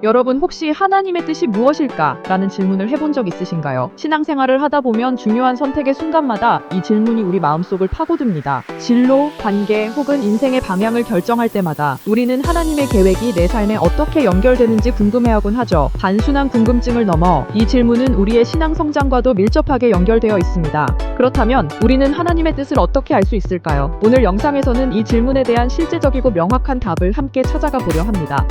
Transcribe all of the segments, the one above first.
여러분 혹시 하나님의 뜻이 무엇일까? 라는 질문을 해본 적 있으신가요? 신앙생활을 하다 보면 중요한 선택의 순간마다 이 질문이 우리 마음속을 파고듭니다. 진로, 관계 혹은 인생의 방향을 결정할 때마다 우리는 하나님의 계획이 내 삶에 어떻게 연결되는지 궁금해하곤 하죠. 단순한 궁금증을 넘어 이 질문은 우리의 신앙 성장과도 밀접하게 연결되어 있습니다. 그렇다면 우리는 하나님의 뜻을 어떻게 알 수 있을까요? 오늘 영상에서는 이 질문에 대한 실제적이고 명확한 답을 함께 찾아가 보려 합니다.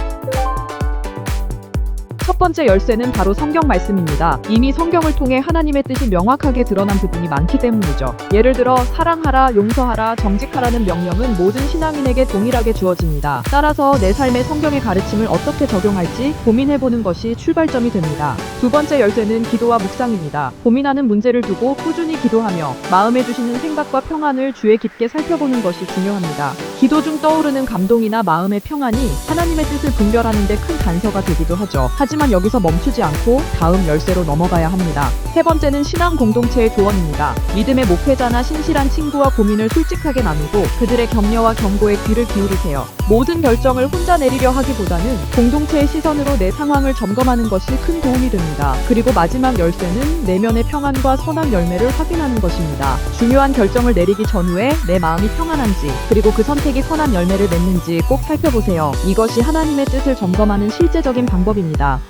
첫 번째 열쇠는 바로 성경 말씀입니다. 이미 성경을 통해 하나님의 뜻이 명확하게 드러난 부분이 많기 때문이죠. 예를 들어 사랑하라, 용서하라, 정직하라는 명령은 모든 신앙인에게 동일하게 주어집니다. 따라서 내 삶에 성경의 가르침을 어떻게 적용할지 고민해보는 것이 출발점이 됩니다. 두 번째 열쇠는 기도와 묵상입니다. 고민하는 문제를 두고 꾸준히 기도하며 마음에 주시는 생각과 평안을 주에 깊게 살펴보는 것이 중요합니다. 기도 중 떠오르는 감동이나 마음의 평안이 하나님의 뜻을 분별하는 데 큰 단서가 되기도 하죠. 하지만 여기서 멈추지 않고 다음 열쇠로 넘어가야 합니다. 세 번째는 신앙 공동체의 조언입니다. 믿음의 목회자나 신실한 친구와 고민을 솔직하게 나누고 그들의 격려와 경고에 귀를 기울이세요. 모든 결정을 혼자 내리려 하기보다는 공동체의 시선으로 내 상황을 점검하는 것이 큰 도움이 됩니다. 그리고 마지막 열쇠는 내면의 평안과 선한 열매를 확인하는 것입니다. 중요한 결정을 내리기 전후에 내 마음이 평안한지 그리고 그 선택이 선한 열매를 맺는지 꼭 살펴보세요. 이것이 하나님의 뜻을 점검하는 실제적인 방법입니다.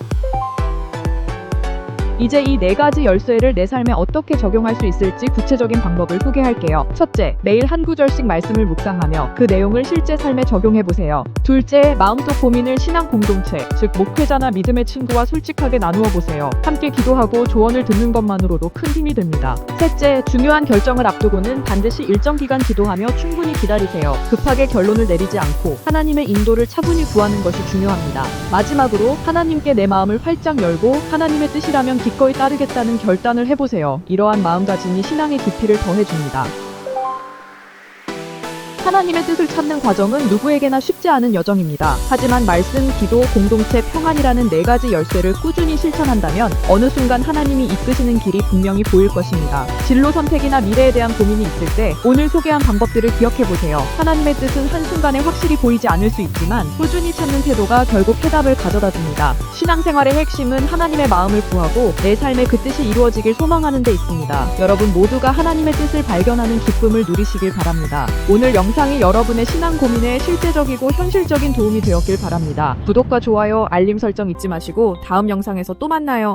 이제 이 네 가지 열쇠를 내 삶에 어떻게 적용할 수 있을지 구체적인 방법을 소개할게요. 첫째, 매일 한 구절씩 말씀을 묵상하며 그 내용을 실제 삶에 적용해보세요. 둘째, 마음속 고민을 신앙 공동체, 즉 목회자나 믿음의 친구와 솔직하게 나누어 보세요. 함께 기도하고 조언을 듣는 것만으로도 큰 힘이 됩니다. 셋째, 중요한 결정을 앞두고는 반드시 일정 기간 기도하며 충분히 기다리세요. 급하게 결론을 내리지 않고 하나님의 인도를 차분히 구하는 것이 중요합니다. 마지막으로 하나님께 내 마음을 활짝 열고 하나님의 뜻이라면 기꺼이 따르겠다는 결단을 해보세요. 이러한 마음가짐이 신앙의 깊이를 더해줍니다. 하나님의 뜻을 찾는 과정은 누구에게나 쉽지 않은 여정입니다. 하지만 말씀, 기도, 공동체, 평안이라는 네 가지 열쇠를 꾸준히 실천한다면 어느 순간 하나님이 이끄시는 길이 분명히 보일 것입니다. 진로 선택이나 미래에 대한 고민이 있을 때 오늘 소개한 방법들을 기억해보세요. 하나님의 뜻은 한순간에 확실히 보이지 않을 수 있지만 꾸준히 찾는 태도가 결국 해답을 가져다줍니다. 신앙생활의 핵심은 하나님의 마음을 구하고 내 삶에 그 뜻이 이루어지길 소망하는 데 있습니다. 여러분 모두가 하나님의 뜻을 발견하는 기쁨을 누리시길 바랍니다. 오늘 영상이 여러분의 신앙 고민에 실제적이고 현실적인 도움이 되었길 바랍니다. 구독과 좋아요, 알림 설정 잊지 마시고 다음 영상에서 또 만나요.